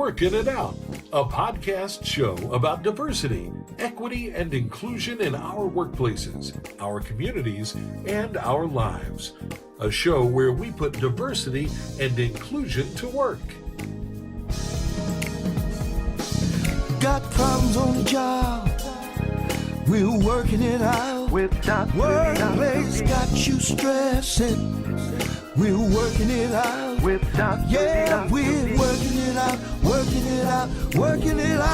Working It Out, a podcast show about diversity, equity, and inclusion in our workplaces, our communities, and our lives. A show where we put diversity and inclusion to work. Got problems on the job, we're working it out. Workplace got you stressing, we're working it out. Yeah, we're working it out, working it out, working it out.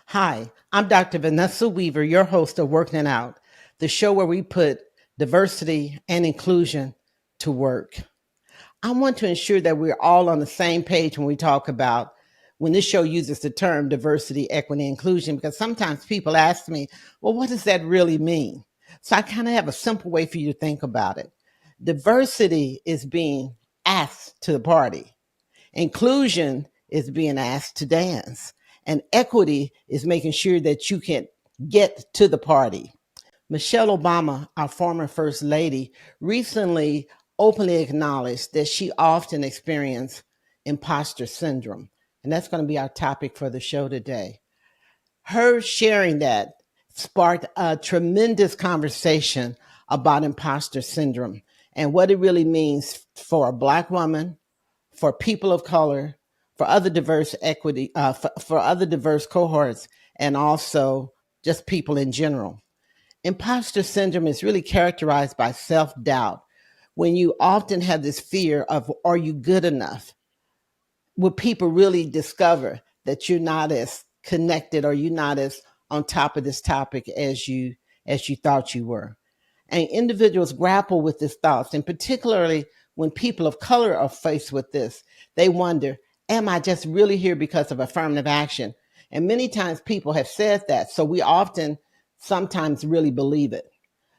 Hi, I'm Dr. Vanessa Weaver, your host of Working It Out, the show where we put diversity and inclusion to work. I want to ensure that we're all on the same page when we talk about when this show uses the term diversity, equity, inclusion, because sometimes people ask me, well, what does that really mean? So I kind of have a simple way for you to think about it. Diversity is being asked to the party. Inclusion is being asked to dance. And equity is making sure that you can get to the party. Michelle Obama, our former First Lady, recently openly acknowledged that she often experienced imposter syndrome. And that's going to be our topic for the show today. Her sharing that sparked a tremendous conversation about imposter syndrome and what it really means for a Black woman, for people of color, for other diverse equity, for other diverse cohorts, and also just people in general. Imposter syndrome is really characterized by self-doubt, when you often have this fear of, are you good enough? Will people really discover that you're not as connected or you're not as on top of this topic as you thought you were? And individuals grapple with these thoughts, and particularly when people of color are faced with this, they wonder, am I just really here because of affirmative action? And many times people have said that, so we often sometimes really believe it.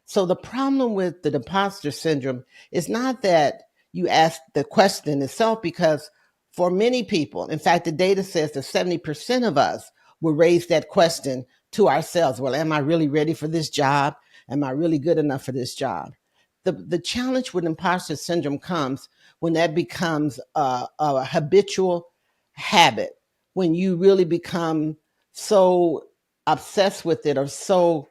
So the problem with the imposter syndrome is not that you ask the question itself, because for many people, in fact, the data says that 70% of us will raise that question to ourselves. Well, am I really ready for this job? Am I really good enough for this job? The challenge with imposter syndrome comes when that becomes a habitual habit, when you really become so obsessed with it or so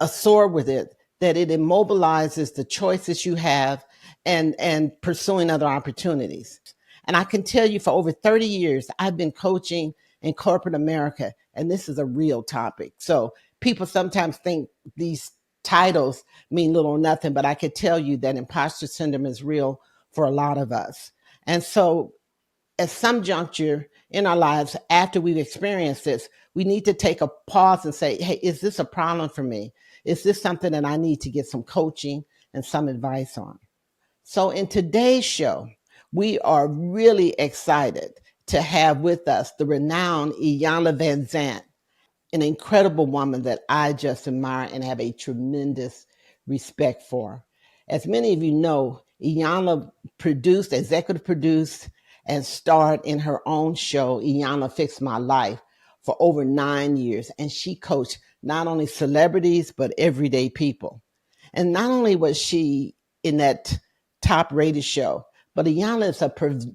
soar with it that it immobilizes the choices you have and pursuing other opportunities. And I can tell you for over 30 years, I've been coaching in corporate America, and this is a real topic. So people sometimes think these titles mean little or nothing, but I can tell you that imposter syndrome is real for a lot of us. And so at some juncture in our lives, after we've experienced this, we need to take a pause and say, hey, is this a problem for me? Is this something that I need to get some coaching and some advice on? So in today's show, we are really excited to have with us the renowned Iyanla Vanzant, an incredible woman that I just admire and have a tremendous respect for. As many of you know, Iyanla executive produced, and starred in her own show, Iyanla Fix My Life, for over 9 years. And she coached not only celebrities, but everyday people. And not only was she in that top rated show, but Iyanla is a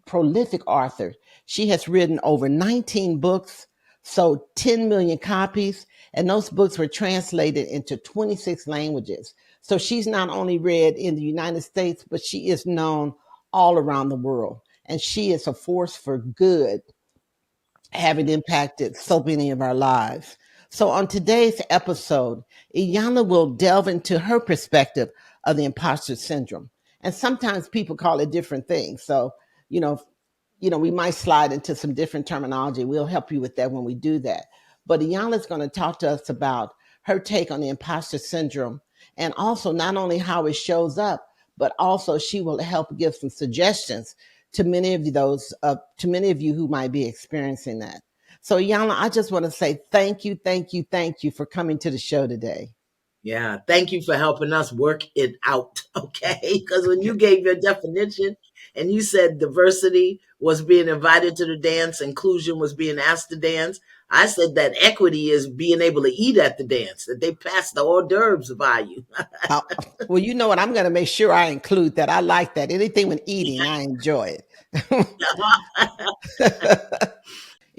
prolific author. She has written over 19 books, sold 10 million copies, and those books were translated into 26 languages. So she's not only read in the United States, but she is known all around the world. And she is a force for good, having impacted so many of our lives. So on today's episode, Iyanla will delve into her perspective of the imposter syndrome. And sometimes people call it different things. So, we might slide into some different terminology. We'll help you with that when we do that. But Iyanla is going to talk to us about her take on the imposter syndrome, and also not only how it shows up, but also she will help give some suggestions to many of you who might be experiencing that. So Iyanla, I just want to say thank you for coming to the show today. Yeah, thank you for helping us work it out, okay? Because when you gave your definition and you said diversity was being invited to the dance, inclusion was being asked to dance, I said that equity is being able to eat at the dance, that they pass the hors d'oeuvres by you. Uh, well, you know what? I'm going to make sure I include that. I like that. Anything with eating, I enjoy it.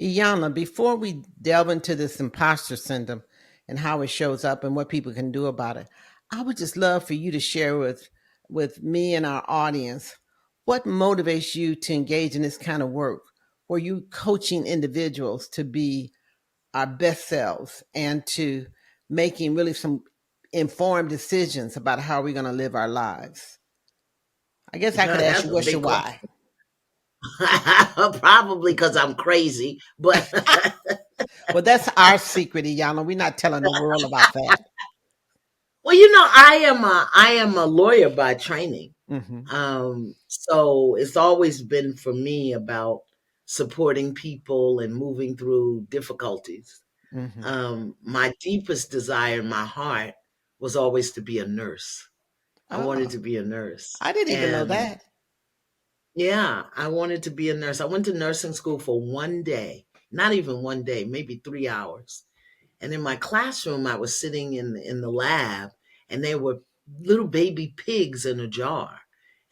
Iyanla, before we delve into this imposter syndrome and how it shows up and what people can do about it, I would just love for you to share with me and our audience what motivates you to engage in this kind of work, where you coaching individuals to be our best selves and to making really some informed decisions about how we're going to live our lives. I guess I could ask That's you, a what's your big why? question. Probably because I'm crazy, but Well, that's our secret, Iyanla. We're not telling the world about that. well, I am a lawyer by training. Mm-hmm. So it's always been for me about supporting people and moving through difficulties. Mm-hmm. My deepest desire in my heart was always to be a nurse. I wanted Oh, to be a nurse. I didn't even know And that. yeah, I wanted to be a nurse. I went to nursing school for one day, not even one day, maybe 3 hours. And in my classroom, I was sitting in the lab, and there were little baby pigs in a jar.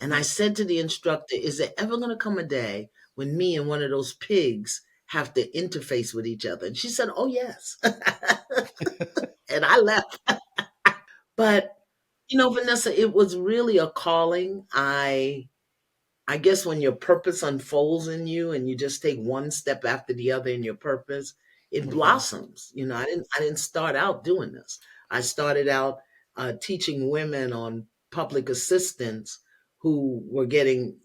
And I said to the instructor, "Is there ever going to come a day when me and one of those pigs have to interface with each other?" And she said, "Oh, yes." And I left. But, Vanessa, it was really a calling. I guess when your purpose unfolds in you and you just take one step after the other in your purpose, it Mm-hmm. blossoms. I didn't start out doing this. I started out teaching women on public assistance who were getting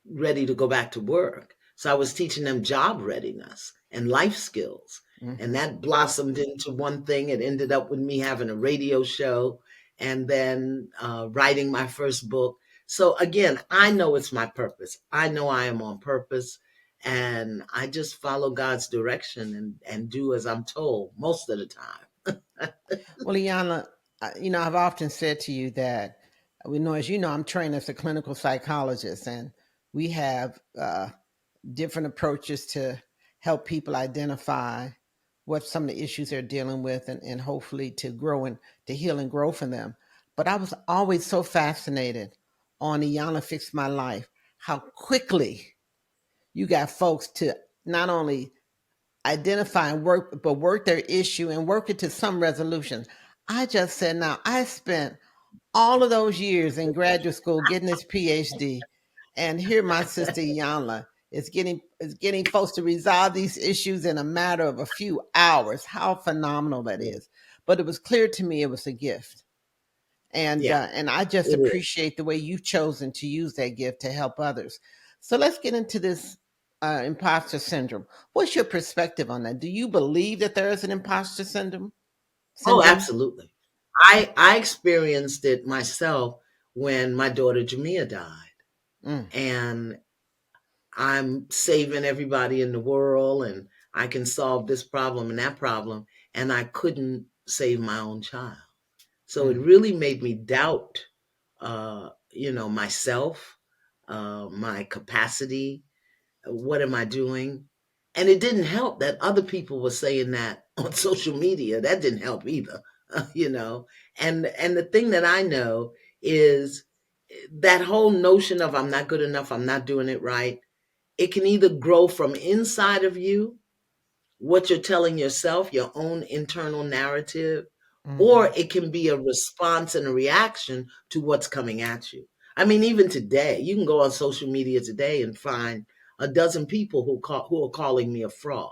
ready to go back to work. So I was teaching them job readiness and life skills. And Mm-hmm. that blossomed into one thing. It ended up with me having a radio show and then writing my first book. So again, I know it's my purpose. I know I am on purpose, and I just follow God's direction and do as I'm told most of the time. Well, Iyanla, I've often said to you that we know, as you know, I'm trained as a clinical psychologist, and we have different approaches to help people identify what some of the issues they're dealing with, and hopefully to grow and to heal and grow from them. But I was always so fascinated on Iyanla Fix My Life, how quickly you got folks to not only identify and work, but work their issue and work it to some resolution. I just said, now I spent all of those years in graduate school getting this PhD, and here my sister Iyanla is getting folks to resolve these issues in a matter of a few hours. How phenomenal that Yeah, is! But it was clear to me it was a gift, and yeah, and I just it is. appreciate the way you've chosen to use that gift to help others. So let's get into this imposter syndrome. What's your perspective on that? Do you believe that there is an imposter syndrome? Oh, Syndrome? absolutely. I experienced it myself when my daughter Jamia died, Mm, and I'm saving everybody in the world, and I can solve this problem and that problem, and I couldn't save my own child. So it mm, really made me doubt, myself, my capacity. What am I doing? And it didn't help that other people were saying that on social media. That didn't help either, you know. And the thing that I know is that whole notion of I'm not good enough, I'm not doing it right. It can either grow from inside of you, what you're telling yourself, your own internal narrative, or hmm it can be a response and a reaction to what's coming at you. I mean, even today, you can go on social media today and find a dozen people who are calling me a fraud.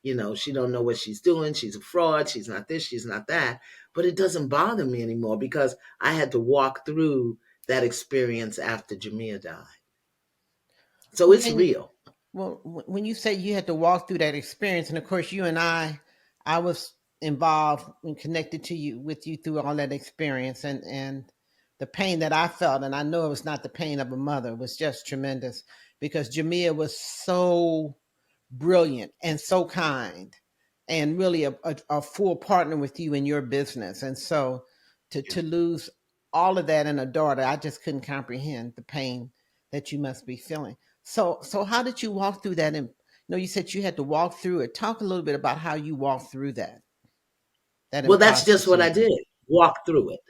She don't know what she's doing. She's a fraud. She's not this. She's not that. But it doesn't bother me anymore because I had to walk through that experience after Jamia died. So Well, it's can you? real. Well, when you say you had to walk through that experience, and of course, you and I was involved and connected to you with you through all that experience, and the pain that I felt, and I know it was not the pain of a mother, was just tremendous because Jamia was so brilliant and so kind, and really a full partner with you in your business, and so Yeah. to lose all of that in a daughter, I just couldn't comprehend the pain that you must be feeling. So how did you walk through that? And No, you said you had to walk through it. Talk a little bit about how you walked through that Well, that's imposter just what I syndrome. did. Walk through it.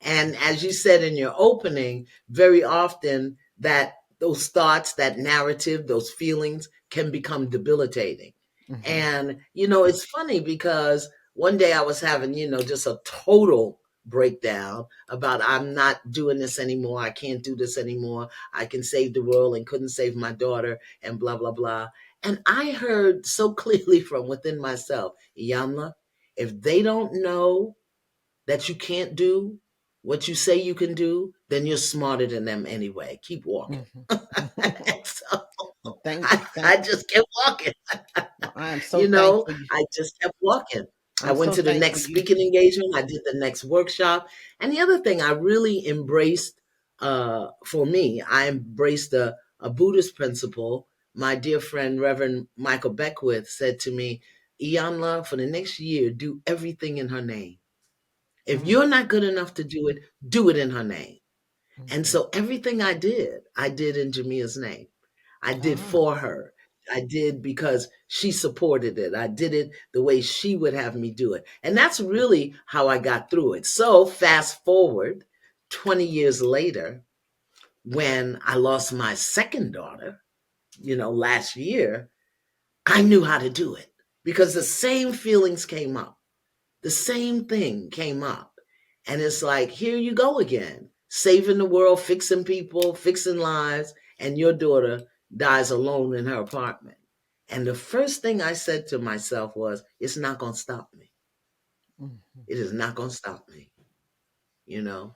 And as you said in your opening, very often that those thoughts, that narrative, those feelings can become debilitating. Mm-hmm. And, it's funny because one day I was having, just a total breakdown about I'm not doing this anymore. I can't do this anymore. I can save the world and couldn't save my daughter and blah, blah, blah. And I heard so clearly from within myself, Iyanla, if they don't know that you can't do what you say you can do, then you're smarter than them anyway. Keep walking. Mm-hmm. So Well, thank, I thank. just kept walking. I am so you know, thankful. I just kept walking. I I'm went so to the thankful next you. speaking engagement. I did the next workshop. And the other thing I really embraced, for me, I embraced a Buddhist principle. My dear friend, Reverend Michael Beckwith, said to me, Iyanla, for the next year, do everything in her name. If Mm-hmm. you're not good enough to do it in her name. And Mm-hmm. so everything I did in Jamia's name. I did Ah, for her. I did because she supported it. I did it the way she would have me do it. And that's really how I got through it. So fast forward 20 years later, when I lost my second daughter, last year, I knew how to do it because the same feelings came up. The same thing came up. And it's like, here you go again, saving the world, fixing people, fixing lives, and your daughter dies alone in her apartment. And the first thing I said to myself was, it's not going to stop me. mm-hmm. It is not going to stop me, you know?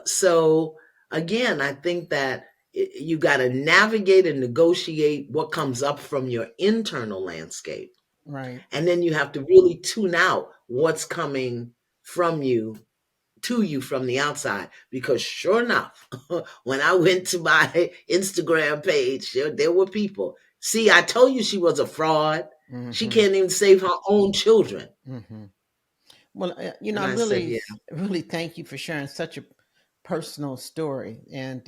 So again, I think that you got to navigate and negotiate what comes up from your internal landscape. Right. And then you have to really tune out what's coming from you to you from the outside. Because sure enough, when I went to my Instagram page, there were people. See, I told you she was a fraud. She Mm-hmm. can't even save her own children. Mm-hmm. Well, And I I said, really, yeah, really thank you for sharing such a personal story, and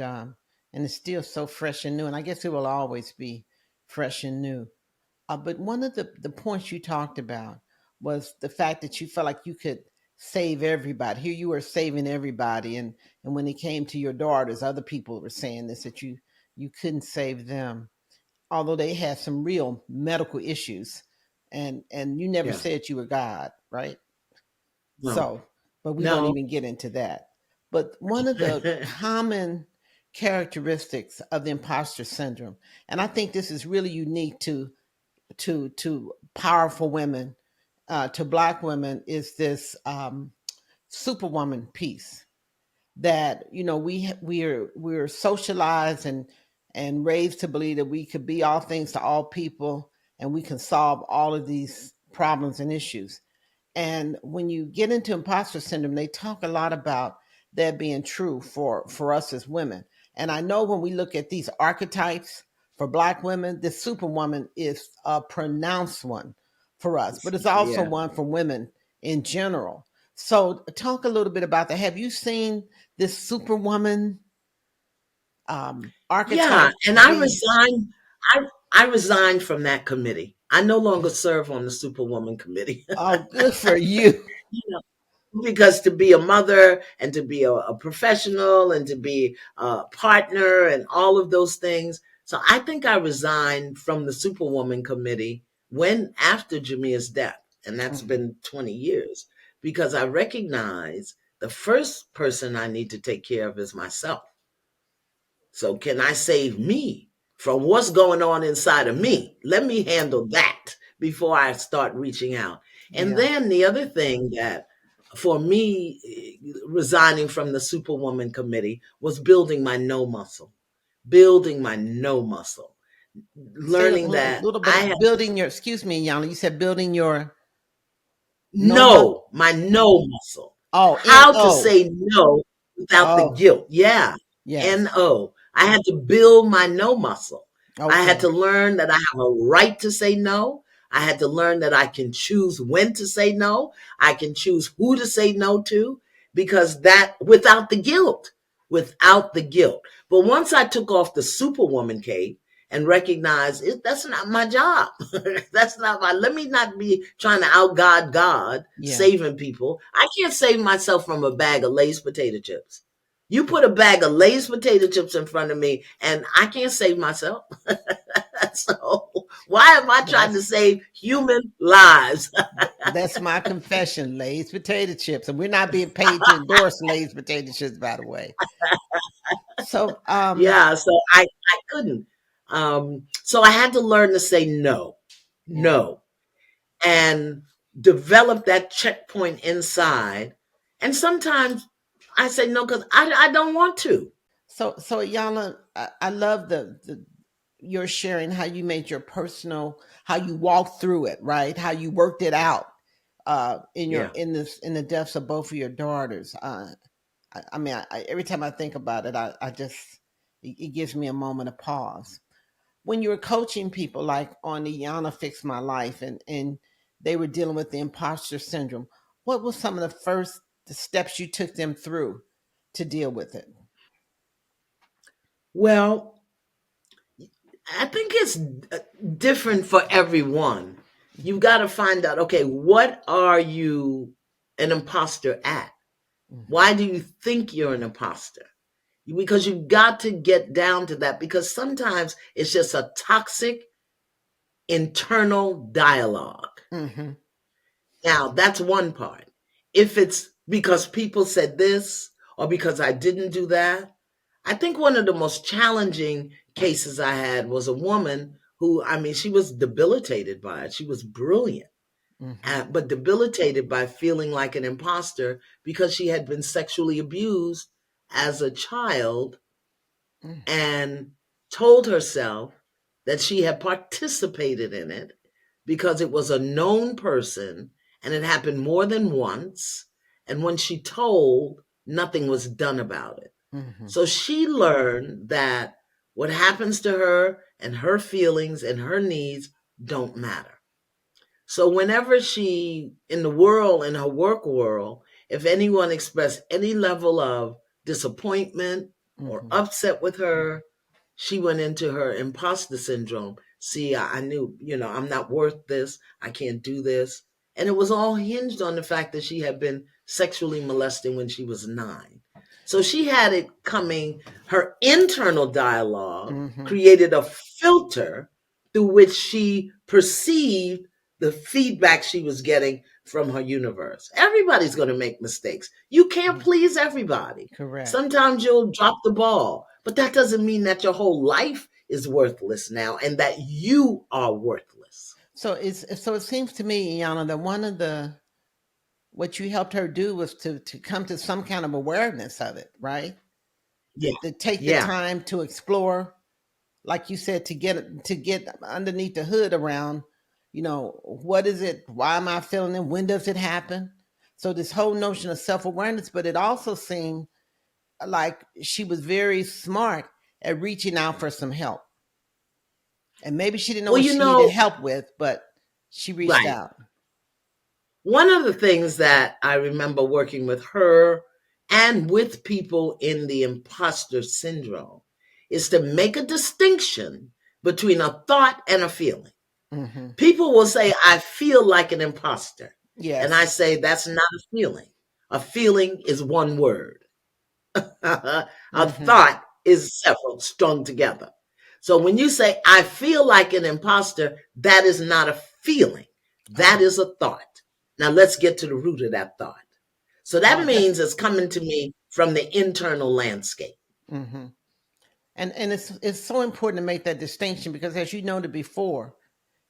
it's still so fresh and new, and I guess it will always be fresh and new. But one of the points you talked about was the fact that you felt like you could save everybody. Here you were saving everybody, and when it came to your daughters, other people were saying this that you couldn't save them, although they had some real medical issues, and you never yeah, said you were God, right? no, So, but we won't no. even get into that. But one of the common characteristics of the imposter syndrome, and I think this is really unique to powerful women, to Black women, is this superwoman piece that we're socialized and raised to believe that we could be all things to all people and we can solve all of these problems and issues. And when you get into imposter syndrome, they talk a lot about that being true for us as women. And I know when we look at these archetypes for Black women, the superwoman is a pronounced one for us, but it's also Yeah. one for women in general. So talk a little bit about that. Have you seen this superwoman Yeah. archetype And be? I resigned from that committee. I no longer serve on the Superwoman committee. Oh, good for you. Because to be a mother and to be a professional and to be a partner and all of those things. So I think I resigned from the Superwoman committee when after Jamia's death, and that's Mhm. been 20 years, because I recognize the first person I need to take care of is myself. So can I save me from what's going on inside of me? Let me handle that before I start reaching out. And Yeah. then the other thing that for me, resigning from the Superwoman committee was building my no muscle, building my no muscle, Say a learning that little bit I of have building your, excuse me, Yana, you said building your no muscle. no, my no muscle. Oh, How to N-O. say no without the Oh, guilt. Yeah. yes. No. I had to build my no muscle. I had Okay. to learn that I have a right to say no. I had to learn that I can choose when to say no. I can choose who to say no to because that without the guilt, without the guilt. But once I took off the superwoman cape and recognize that's not my job. That's not let me not be trying to out God Yeah. saving people. I can't save myself from a bag of Lay's potato chips. You put a bag of Lay's potato chips in front of me and I can't save myself. So why am I trying to save human lives? That's my confession, Lay's potato chips. And we're not being paid to endorse Lay's potato chips, by the way. So Yeah, so I couldn't. So I had to learn to say no. yeah. No. And develop that checkpoint inside. And sometimes I say no because I don't want to. So Iyanla, I love the your sharing how you made your personal, how you walked through it, right? How you worked it out in your Yeah. in the deaths of both of your daughters. I mean, every time I think about it, I just it gives me a moment of pause. When you were coaching people like on Iyanla Fix My Life and they were dealing with the imposter syndrome, what was some of the steps you took them through to deal with it? Well, I think it's different for everyone. You got to find out, okay, what are you an imposter at? Mhm. Why do you think you're an imposter? Because you've got to get down to that because sometimes it's just a toxic internal dialogue. Mhm. Now, that's one part. If it's because people said this or because I didn't do that, I think one of the most challenging cases I had was a woman who, I mean, she was debilitated by it. She was brilliant, Mhm. but debilitated by feeling like an imposter because she had been sexually abused as a child Mm. and told herself that she had participated in it because it was a known person and it happened more than once. And when she told, nothing was done about it. Mhm. So she learned that what happens to her and her feelings and her needs don't matter. So whenever she, in the world, in her work world, if anyone expressed any level of disappointment or Mhm. upset with her, she went into her imposter syndrome. See, I knew, I'm not worth this. I can't do this. And it was all hinged on the fact that she had been sexually molested when she was 9. So she had it coming, her internal dialogue Mhm. created a filter through which she perceived the feedback she was getting from her universe. Everybody's going to make mistakes. You can't Mm. please everybody. Correct. Sometimes you'll drop the ball, but that doesn't mean that your whole life is worthless now and that you are worthless. So it seems to me, Iyanla, that one of the what you helped her do was to come to some kind of awareness of it, right? Yeah. To take the Yeah. time to explore, like you said, to get underneath the hood around, what is it? Why am I feeling it? When does it happen? So this whole notion of self awareness, but it also seemed like she was very smart at reaching out for some help, and maybe she didn't know Well, what she needed help with, but she reached right. out. One of the things that I remember working with her and with people in the imposter syndrome is to make a distinction between a thought and a feeling. Hmm. People will say, I feel like an imposter. And I Yes. say, that's not a feeling. A feeling is one word. A Hmm. thought is several strung together. So when you say, I feel like an imposter, that is not a feeling. That Oh, is a thought. Now let's get to the root of that thought. So that wow. That's. means it's coming to me from the internal landscape. Hmm. And it's so important to make that distinction because, as you noted before,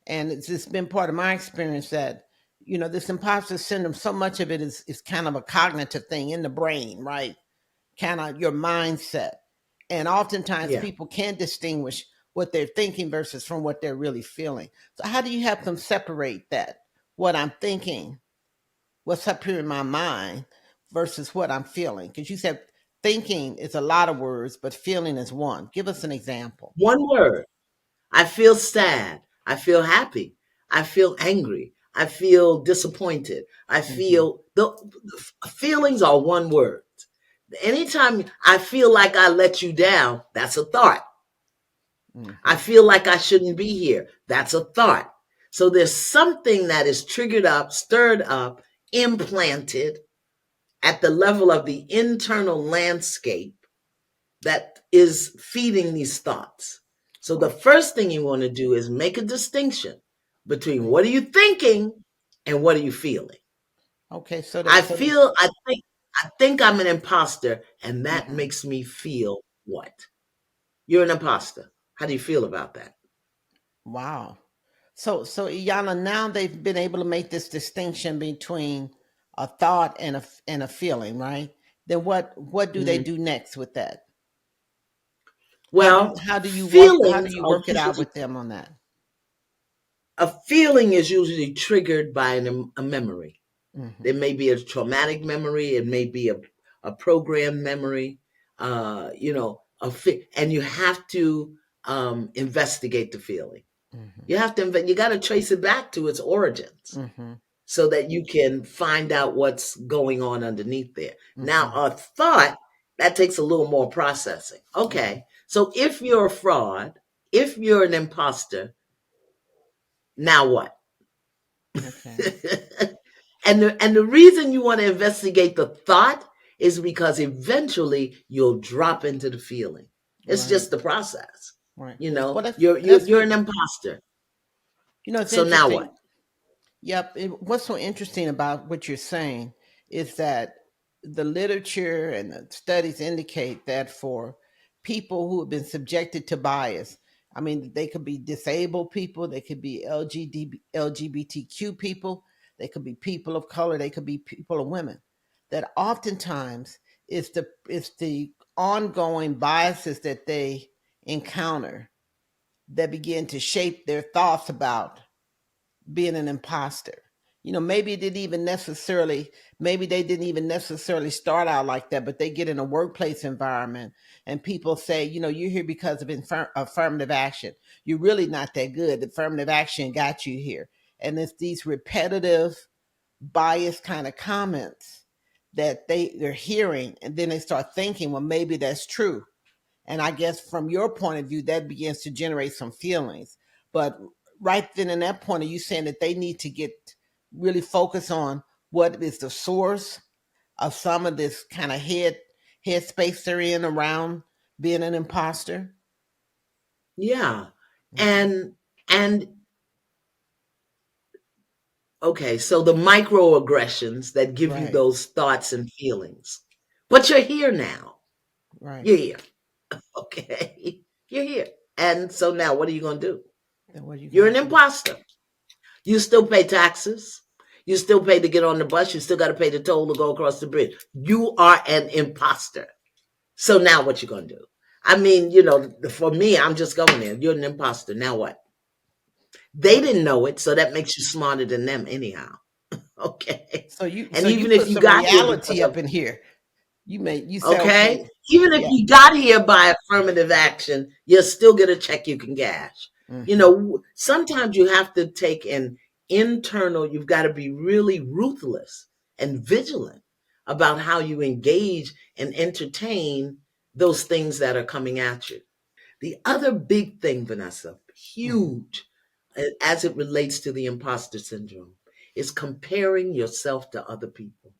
and it's been part of my experience that this imposter syndrome. So much of it is kind of a cognitive thing in the brain, right? Kind of your mindset, and oftentimes Yeah. people can't distinguish what they're thinking versus from what they're really feeling. So how do you help them separate that? What I'm thinking, what's up here in my mind versus what I'm feeling? Because you said thinking is a lot of words, but feeling is one. Give us an example. One word. I feel sad. I feel happy. I feel angry. I feel disappointed. I Hmm. feel the feelings are one word. Anytime I feel like I let you down, that's a thought. I feel like I shouldn't be here. That's a thought. So there's something that is triggered up, stirred up, implanted at the level of the internal landscape that is feeding these thoughts. So the first thing you want to do is make a distinction between what are you thinking and what are you feeling. Okay, so I that feel, I think I'm an imposter, and that Mhm. makes me feel what? You're an imposter. How do you feel about that? Wow. So Iyanla, now they've been able to make this distinction between a thought and a feeling, right? Then what do they Mhm. do next with that? Well, How do feelings you are work it out usually, with them on that? a feeling is usually triggered by a memory. Hmm. There may be a traumatic memory. It may be a program memory. And you have to investigate the feeling. Hmm. You have to. You got to trace it back to its origins Hmm. so that you can find out what's going on underneath there. Now, Hmm. a thought that takes a little more processing. Hmm. Okay, so if you're a fraud, if you're an imposter, now what? Okay. And the reason you want to investigate the thought is because eventually you'll drop into the feeling. It's Right. just the process. Right. You know, Well, you're you're that's you're what an imposter. it's So now interesting. what? Yep. What's so interesting about what you're saying is that the literature and the studies indicate that for people who have been subjected to bias, I mean, they could be disabled people, they could be LGBTQ people, they could be people of color, they could be people of women. That oftentimes it's the ongoing biases that they encounter that begin to shape their thoughts about being an imposter. Maybe they didn't even necessarily start out like that, but they get in a workplace environment and people say, you're here because of affirmative action. You're really not that good. Affirmative action got you here. And it's these repetitive, biased kind of comments that they're hearing. And then they start thinking, well, maybe that's true. And I guess from your point of view, that begins to generate some feelings. But right then and that point, are you saying that they need to get really focus on what is the source of some of this kind of headspace they're in around being an imposter? Yeah. Mhm. And okay, so the microaggressions that give you Right, those thoughts and feelings. But you're here now. right. You're here. Okay. You're here. And so now what are you going to do? Then what are you You're gonna an do? imposter. You still pay taxes. You still pay to get on the bus. You still got to pay the toll to go across the bridge. You are an imposter. So now what you going to do? I mean, for me, I'm just going there. You're an imposter. Now what? They What? didn't know it, so that makes you smarter than them anyhow. Okay. So you And so you even if put you some got here because reality of, up in here. You say okay, okay, even if yeah. you got here by affirmative action, you'll still get a check you can cash. Hmm. Sometimes you have to take an internal, you've got to be really ruthless and vigilant about how you engage and entertain those things that are coming at you. The other big thing, Vanessa, Hmm. huge, as it relates to the imposter syndrome, is comparing yourself to other people.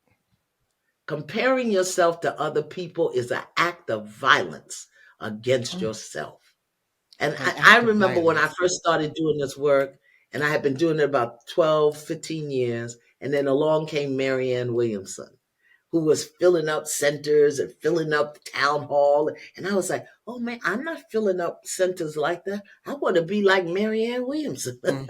Comparing yourself to other people is an act of violence against yourself. And An I act of remember when I violence. first started doing this work, and I had been doing it about 12, 15 years, and then along came Marianne Williamson, who was filling up centers and filling up town hall. And I was like, oh man, I'm not filling up centers like that. I want to be like Marianne Williamson, Hmm.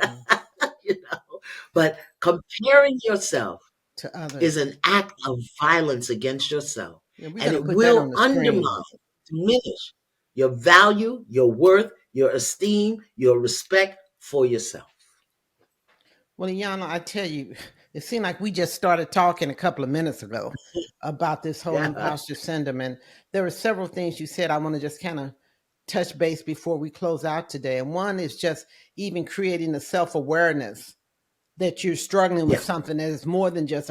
you know. But comparing yourself To is others. an act of violence against yourself, Yeah, we're and gonna it put that will on the screen. undermine, diminish your value, your worth, your esteem, your respect for yourself. Well, Iyanla, I tell you, it seemed like we just started talking a couple of minutes ago about this whole Yeah. imposter syndrome. And there were several things you said I want to just kind of touch base before we close out today. And one is just even creating the self awareness that you're struggling with Yeah. something that is more than just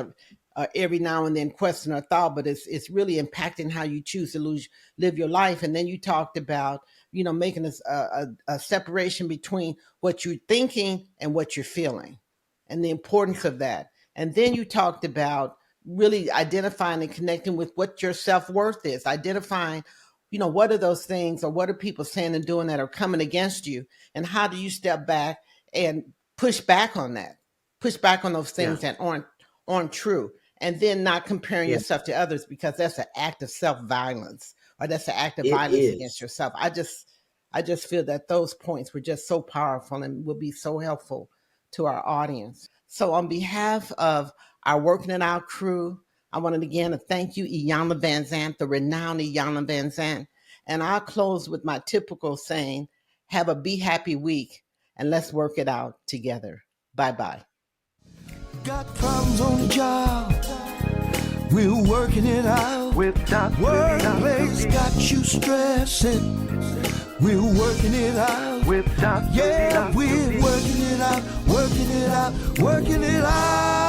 every now and then question or thought, but it's really impacting how you choose to live your life. And then you talked about, making a separation between what you're thinking and what you're feeling, and the importance of that. And then you talked about really identifying and connecting with what your self-worth is, identifying, what are those things or what are people saying and doing that are coming against you, and how do you step back and push back on that, push back on those things that aren't true, and then not comparing yourself to others, because that's an act of self-violence, or that's an act of violence against yourself. I just feel that those points were just so powerful and will be so helpful to our audience. So on behalf of our Working It Out crew, I wanted again to thank you, Iyanla Vanzant, the renowned Iyanla Vanzant. And I'll close with my typical saying, have a be happy week, and let's work it out together. Bye-bye. Got problems on the job, we're working it out. Workplace got you stressing, we're working it out. Yeah, we're working it out, working it out, working it out.